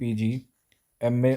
PG MA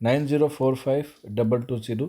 90452220,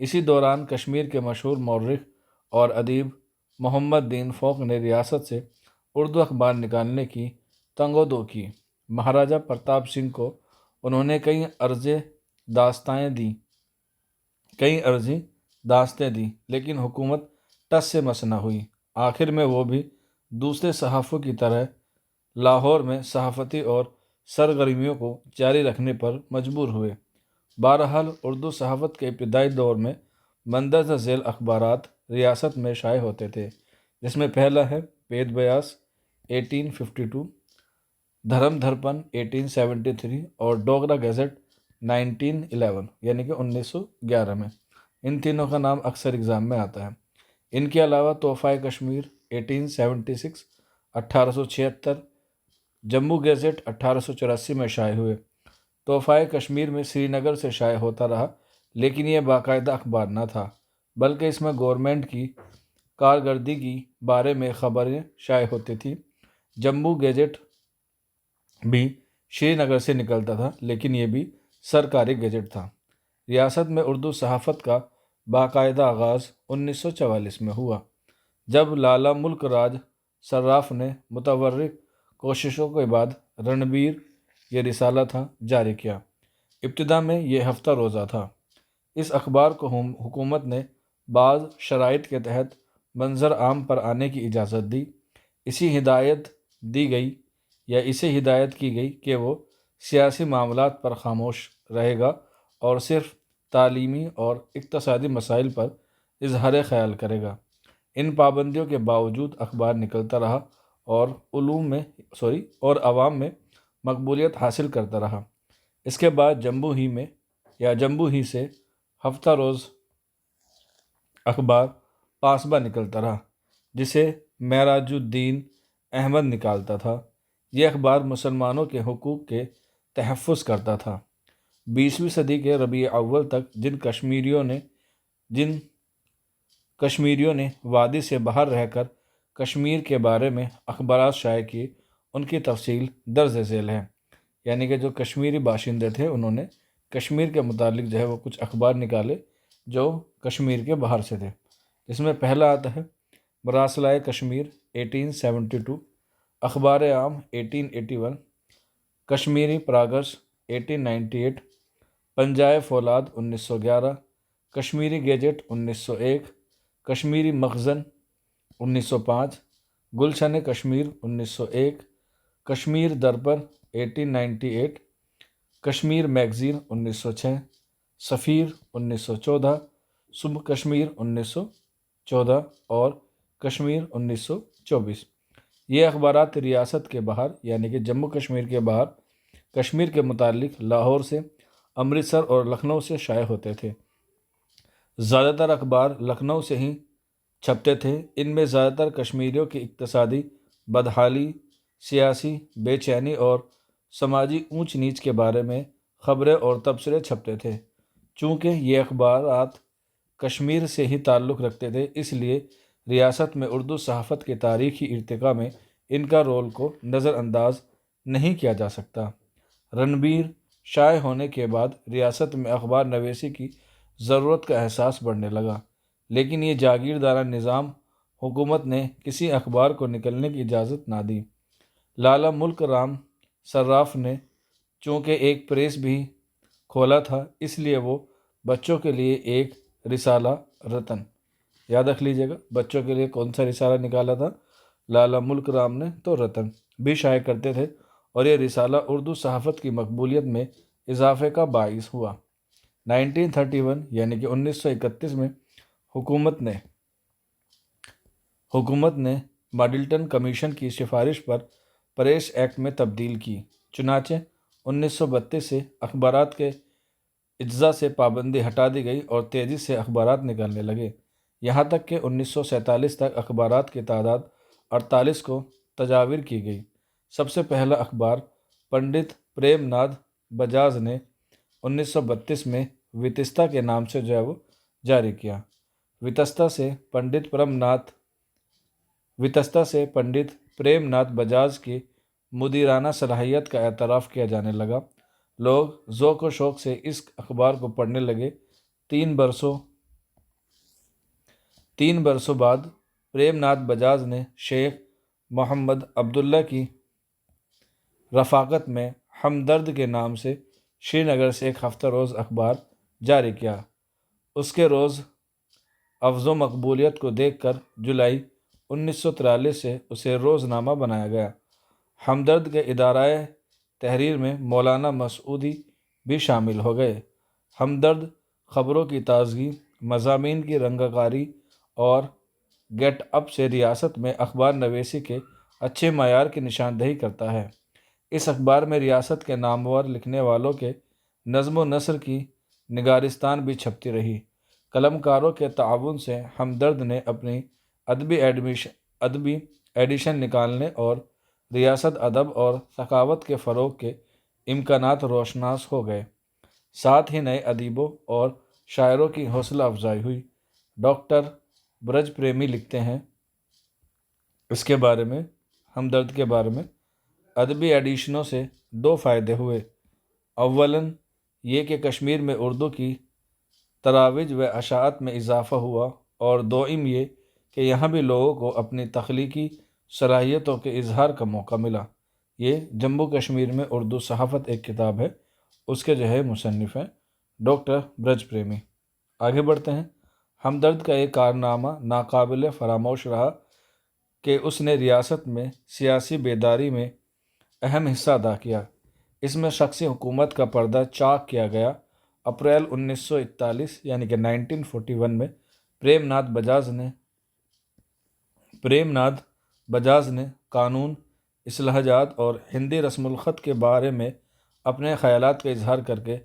اسی دوران کشمیر کے مشہور مورخ اور ادیب محمد دین فوق نے ریاست سے اردو اخبار نکالنے کی تنگ و دو کی۔ مہاراجہ پرتاپ سنگھ کو انہوں نے کئی عرضی داستیں دیں، لیکن حکومت ٹس سے مس نہ ہوئی۔ آخر میں وہ بھی دوسرے صحافیوں کی طرح لاہور میں صحافتی اور سرگرمیوں کو جاری رکھنے پر مجبور ہوئے۔ بہرحال اردو صحافت کے ابتدائی دور میں مندرجہ ذیل اخبارات ریاست میں شائع ہوتے تھے، جس میں پہلا ہے وید ویاس 1852، دھرم درپن 1873 اور ڈوگرا گیزٹ 1911 یعنی کہ 1911 میں۔ ان تینوں کا نام اکثر ایگزام میں آتا ہے۔ ان کے علاوہ تحفہ کشمیر 1876 1876، جموں گیزٹ 1884 میں شائع ہوئے۔ تحفہ کشمیر میں سری نگر سے شائع ہوتا رہا، لیکن یہ باقاعدہ اخبار نہ تھا، بلکہ اس میں گورنمنٹ کی کارکردگی کے بارے میں خبریں شائع ہوتی تھیں۔ جموں گیزٹ بھی شری نگر سے نکلتا تھا، لیکن یہ بھی سرکاری گیزٹ تھا۔ ریاست میں اردو صحافت کا باقاعدہ آغاز 1944 میں ہوا، جب لالا ملک راج صراف نے متورق کوششوں کے بعد رنبیر یہ رسالہ تھا جاری کیا۔ ابتدا میں یہ ہفتہ روزہ تھا۔ اس اخبار کو حکومت نے بعض شرائط کے تحت منظر عام پر آنے کی اجازت دی۔ اسے ہدایت کی گئی کہ وہ سیاسی معاملات پر خاموش رہے گا اور صرف تعلیمی اور اقتصادی مسائل پر اظہار خیال کرے گا۔ ان پابندیوں کے باوجود اخبار نکلتا رہا اور عوام میں مقبولیت حاصل کرتا رہا۔ اس کے بعد جموں ہی سے ہفتہ روز اخبار پاسباں نکلتا رہا، جسے معراج الدین احمد نکالتا تھا۔ یہ اخبار مسلمانوں کے حقوق کے تحفظ کرتا تھا۔ 20ویں صدی کے ربیع اول تک جن کشمیریوں نے وادی سے باہر رہ کر کشمیر کے بارے میں اخبارات شائع کیے، ان کی تفصیل درج ذیل ہے۔ یعنی کہ جو کشمیری باشندے تھے، انہوں نے کشمیر کے متعلق جو ہے وہ کچھ اخبار نکالے جو کشمیر کے باہر سے تھے۔ جس میں پہلا آتا ہے مراسلائے کشمیر 1872، اخبار عام 1881، کشمیری پراگرس 1898، پنجائے فولاد 1911، کشمیری گیجٹ 1901، کشمیری مخزن 1905، گلشن کشمیر 1901، کشمیر درپن 1898، کشمیر میگزین 1906، سفیر 1914، صبح کشمیر 1914 اور کشمیر 1924۔ یہ اخبارات ریاست کے باہر یعنی کہ جموں کشمیر کے باہر کشمیر کے متعلق لاہور سے، امرتسر اور لکھنؤ سے شائع ہوتے تھے۔ زیادہ تر اخبار لکھنؤ سے ہی چھپتے تھے۔ ان میں زیادہ تر کشمیریوں کی اقتصادی بدحالی، سیاسی بے چینی اور سماجی اونچ نیچ کے بارے میں خبریں اور تبصرے چھپتے تھے۔ چونکہ یہ اخبارات کشمیر سے ہی تعلق رکھتے تھے، اس لیے ریاست میں اردو صحافت کے تاریخی ارتقاء میں ان کا رول کو نظر انداز نہیں کیا جا سکتا۔ رنبیر شائع ہونے کے بعد ریاست میں اخبار نویسی کی ضرورت کا احساس بڑھنے لگا، لیکن یہ جاگیردارانہ نظام حکومت نے کسی اخبار کو نکلنے کی اجازت نہ دی۔ لالا ملک رام صراف نے چونکہ ایک پریس بھی کھولا تھا، اس لیے وہ بچوں کے لیے ایک رسالہ رتن، یاد رکھ لیجیے گا، بچوں کے لیے کون سا رسالہ نکالا تھا لالا ملک رام نے، تو رتن بھی شائع کرتے تھے، اور یہ رسالہ اردو صحافت کی مقبولیت میں اضافے کا باعث ہوا۔ 1931 یعنی کہ 1931 میں حکومت نے ماڈلٹن کمیشن کی سفارش پر پریس ایکٹ میں تبدیل کی۔ چنانچہ 1932 سے اخبارات کے اجزاء سے پابندی ہٹا دی گئی اور تیزی سے اخبارات نکلنے لگے، یہاں تک کہ 1947 تک اخبارات کی تعداد 48 کو تجاوز کی گئی۔ سب سے پہلا اخبار پنڈت پریم ناتھ بجاج نے 1932 میں وتستہ کے نام سے جو ہے وہ جاری کیا۔ وتستہ سے پنڈت پریم ناتھ بجاج کی مدیرانہ صلاحیت کا اعتراف کیا جانے لگا۔ لوگ ذوق و شوق سے اس اخبار کو پڑھنے لگے۔ 3 برسوں 3 برسوں بعد پریم ناتھ بجاج نے شیخ محمد عبداللہ کی رفاقت میں ہمدرد کے نام سے شری نگر سے ایک ہفتہ روز اخبار جاری کیا۔ اس کے روز افز و مقبولیت کو دیکھ کر جولائی 1943 سے اسے روزنامہ بنایا گیا۔ ہمدرد کے ادارۂ تحریر میں مولانا مسعودی بھی شامل ہو گئے۔ ہمدرد خبروں کی تازگی، مضامین کی رنگا کاری اور گیٹ اپ سے ریاست میں اخبار نویسی کے اچھے معیار کی نشاندہی کرتا ہے۔ اس اخبار میں ریاست کے نامور لکھنے والوں کے نظم و نثر کی نگارستان بھی چھپتی رہی۔ قلم کاروں کے تعاون سے ہمدرد نے اپنی ادبی ایڈیشن نکالنے اور ریاست ادب اور ثقافت کے فروغ کے امکانات روشناس ہو گئے۔ ساتھ ہی نئے ادیبوں اور شاعروں کی حوصلہ افزائی ہوئی۔ ڈاکٹر برج پریمی لکھتے ہیں اس کے بارے میں، ہمدرد کے بارے میں، ادبی ایڈیشنوں سے 2 فائدے ہوئے۔ اولاً یہ کہ کشمیر میں اردو کی تراویج و اشاعت میں اضافہ ہوا، اور دوئم یہ کہ یہاں بھی لوگوں کو اپنی تخلیقی صلاحیتوں کے اظہار کا موقع ملا۔ یہ جموں کشمیر میں اردو صحافت ایک کتاب ہے، اس کے مصنف ہیں ڈاکٹر برج پریمی۔ آگے بڑھتے ہیں۔ ہمدرد کا ایک کارنامہ ناقابل فراموش رہا کہ اس نے ریاست میں سیاسی بیداری میں اہم حصہ ادا کیا۔ اس میں شخصی حکومت کا پردہ چاک کیا گیا۔ اپریل 1941 یعنی کہ 1941 میں پریم ناتھ بجاج نے قانون، اصلاح جات اور ہندی رسم الخط کے بارے میں اپنے خیالات کا اظہار کر کے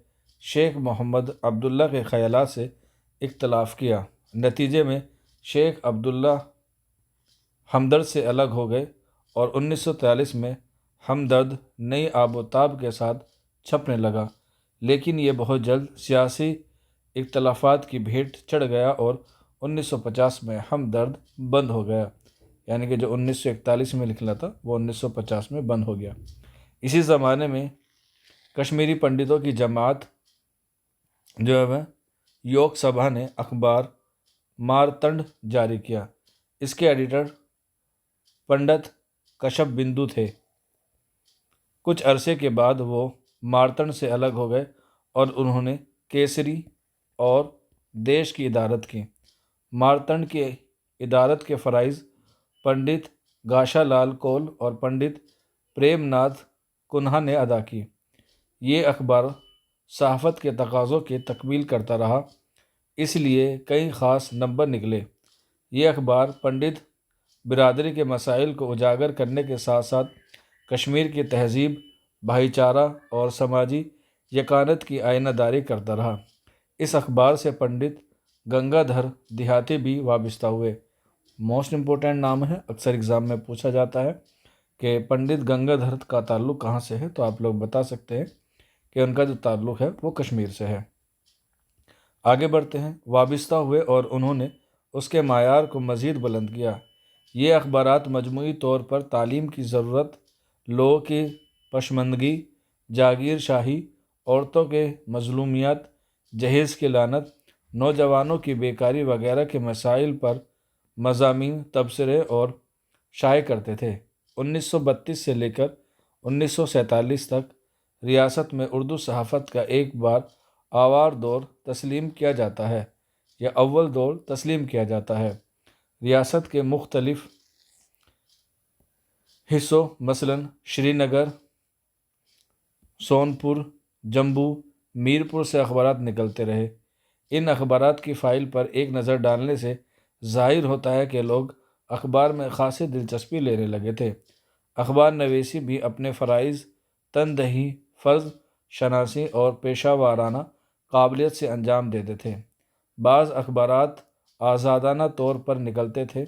شیخ محمد عبداللہ کے خیالات سے اختلاف کیا۔ نتیجے میں شیخ عبداللہ ہمدرد سے الگ ہو گئے اور 1943 میں ہمدرد نئی آب و تاب کے ساتھ چھپنے لگا، لیکن یہ بہت جلد سیاسی اختلافات کی بھیٹ چڑھ گیا اور 1950 میں ہمدرد بند ہو گیا، یعنی کہ جو 1941 میں لکھنا تھا وہ 1950 میں بند ہو گیا۔ اسی زمانے میں کشمیری پنڈتوں کی جماعت یوگ سبھا نے اخبار مارتنڈ جاری کیا۔ اس کے ایڈیٹر پنڈت کشپ بندو تھے۔ کچھ عرصے کے بعد وہ مارتنڈ سے الگ ہو گئے اور انہوں نے کیسری اور دیش کی ادارت کی۔ مارتنڈ کی ادارت کے فرائض پنڈت گاشا لال کول اور پنڈت پریم ناتھ کنہا نے ادا کی۔ یہ اخبار صحافت کے تقاضوں کی تکمیل کرتا رہا، اس لیے کئی خاص نمبر نکلے۔ یہ اخبار پنڈت برادری کے مسائل کو اجاگر کرنے کے ساتھ ساتھ کشمیر کی تہذیب، بھائی چارہ اور سماجی یکانت کی آئینہ داری کرتا رہا۔ اس اخبار سے پنڈت گنگا دھر دیہاتی بھی وابستہ ہوئے۔ موسٹ امپورٹنٹ نام ہے، اکثر ایگزام میں پوچھا جاتا ہے کہ پنڈت گنگا دھر کا تعلق کہاں سے ہے، تو آپ لوگ بتا سکتے ہیں کہ ان کا جو تعلق ہے وہ کشمیر سے ہے۔ آگے بڑھتے ہیں۔ وابستہ ہوئے اور انہوں نے اس کے معیار کو مزید بلند کیا۔ یہ اخبارات مجموعی طور پر تعلیم کی ضرورت، لوگوں کی پشماندگی، جاگیر شاہی، عورتوں کے مظلومیات، جہیز کی لعنت، نوجوانوں کی بیکاری وغیرہ کے مسائل پر مضامین، تبصرے اور شائع کرتے تھے۔ 1932 سے لے کر 1947 تک ریاست میں اردو صحافت کا ایک بار آوار دور تسلیم کیا جاتا ہے یا اول دور تسلیم کیا جاتا ہے۔ ریاست کے مختلف حصوں مثلاً شری نگر، سونپور، جموں، میرپور سے اخبارات نکلتے رہے۔ ان اخبارات کی فائل پر ایک نظر ڈالنے سے ظاہر ہوتا ہے کہ لوگ اخبار میں خاصی دلچسپی لینے لگے تھے۔ اخبار نویسی بھی اپنے فرائض تندہی، فرض شناسی اور پیشہ ورانہ قابلیت سے انجام دیتے تھے۔ بعض اخبارات آزادانہ طور پر نکلتے تھے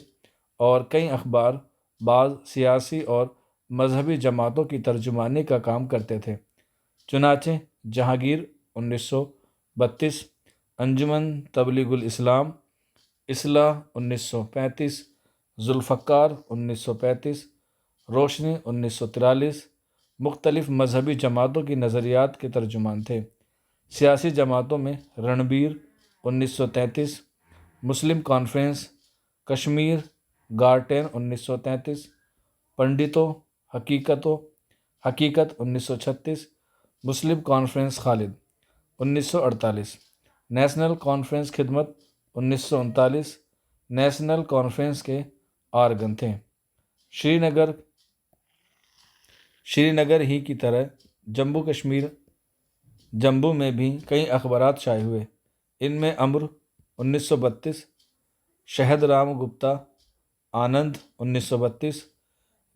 اور کئی اخبار بعض سیاسی اور مذہبی جماعتوں کی ترجمانی کا کام کرتے تھے۔ چنانچہ جہانگیر 1932، انجمن تبلیغ الاسلام، اصلاح 1935، ذوالفقار 1935، روشنی 1943 مختلف مذہبی جماعتوں کی نظریات کے ترجمان تھے۔ سیاسی جماعتوں میں رنبیر 1933، مسلم کانفرنس کشمیر گارٹین 1933، پنڈتوں حقیقت 1936، مسلم کانفرنس خالد 1948، نیشنل کانفرنس خدمت 1939، نیشنل کانفرنس کے آرگن تھے۔ شری نگر ہی کی طرح جموں میں بھی کئی اخبارات شائع ہوئے۔ ان میں امر 1932، شہد رام گپتا آنند 1932،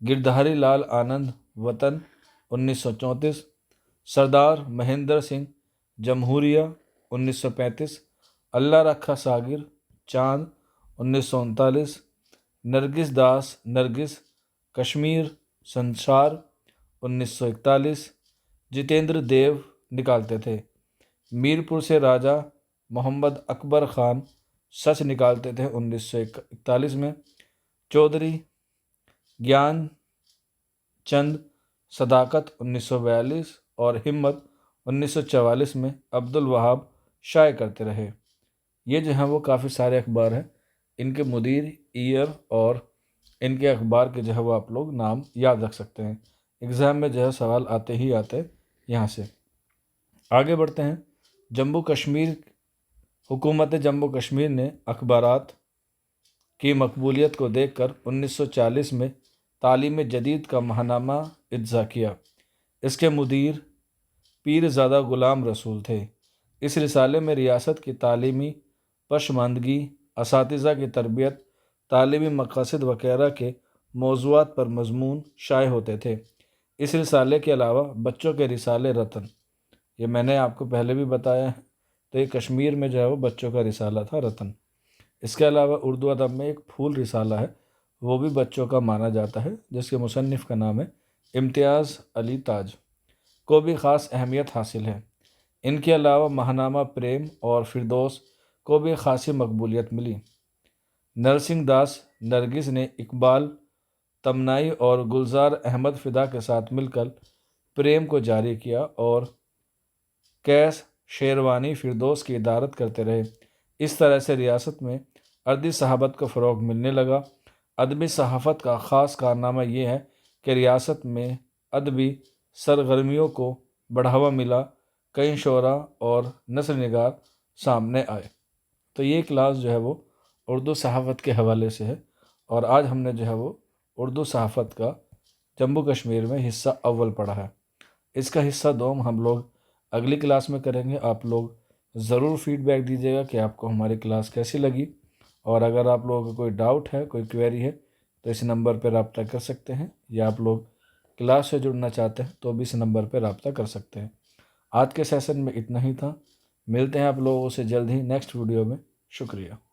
گردھاری لال آنند وطن 1934، سردار مہندر سنگھ جمہوریہ 1935، اللہ رکھا ساگر چاند 1939، نرگس داس نرگس کشمیر سنسار 1941، جتیندر دیو نکالتے تھے۔ میرپور سے راجہ محمد اکبر خان سچ نکالتے تھے 1941 میں۔ چودھری گیان چند صداقت 1942 اور ہمت 1944 میں عبد الوہاب شائع کرتے رہے۔ یہ جو ہیں وہ کافی سارے اخبار ہیں، ان کے مدیر، ایئر اور ان کے اخبار کے جو ہے وہ آپ لوگ نام یاد رکھ سکتے ہیں۔ ایگزام میں جو ہے سوال آتے ہی آتے یہاں سے۔ آگے بڑھتے ہیں۔ حکومت جموں کشمیر نے اخبارات کی مقبولیت کو دیکھ کر 1940 میں تعلیم جدید کا ماہنامہ اجرا کیا۔ اس کے مدیر پیر زادہ غلام رسول تھے۔ اس رسالے میں ریاست کی تعلیمی پسماندگی، اساتذہ کی تربیت، تعلیمی مقاصد وغیرہ کے موضوعات پر مضمون شائع ہوتے تھے۔ اس رسالے کے علاوہ بچوں کے رسالے رتن، یہ میں نے آپ کو پہلے بھی بتایا ہے، تو یہ کشمیر میں جو ہے وہ بچوں کا رسالہ تھا رتن۔ اس کے علاوہ اردو ادب میں ایک پھول رسالہ ہے، وہ بھی بچوں کا مانا جاتا ہے، جس کے مصنف کا نام ہے امتیاز علی تاج، کو بھی خاص اہمیت حاصل ہے۔ ان کے علاوہ ماہنامہ پریم اور فردوس کو بھی خاصی مقبولیت ملی۔ نرسنگ داس نرگس نے اقبال تمنائی اور گلزار احمد فدا کے ساتھ مل کر پریم کو جاری کیا اور کیس شیروانی فردوس کی ادارت کرتے رہے۔ اس طرح سے ریاست میں ادبی صحافت کو فروغ ملنے لگا۔ ادبی صحافت کا خاص کارنامہ یہ ہے کہ ریاست میں ادبی سرگرمیوں کو بڑھاوا ملا، کئی شعراء اور نثر نگار سامنے آئے۔ تو یہ کلاس جو ہے وہ اردو صحافت کے حوالے سے ہے، اور آج ہم نے جو ہے وہ اردو صحافت کا جموں کشمیر میں حصہ اول پڑھا ہے۔ اس کا حصہ دوم ہم لوگ اگلی کلاس میں کریں گے۔ آپ لوگ ضرور فیڈ بیک دیجیے گا کہ آپ کو ہماری کلاس کیسی لگی، اور اگر آپ لوگوں کو کوئی ڈاؤٹ ہے، کوئی کویری ہے، تو اس نمبر پہ رابطہ کر سکتے ہیں، یا آپ لوگ کلاس سے جڑنا چاہتے ہیں تو بھی اس نمبر پہ رابطہ کر سکتے ہیں۔ آج کے سیشن میں اتنا ہی تھا، ملتے ہیں آپ لوگوں سے جلد ہی نیکسٹ ویڈیو میں۔ شکریہ۔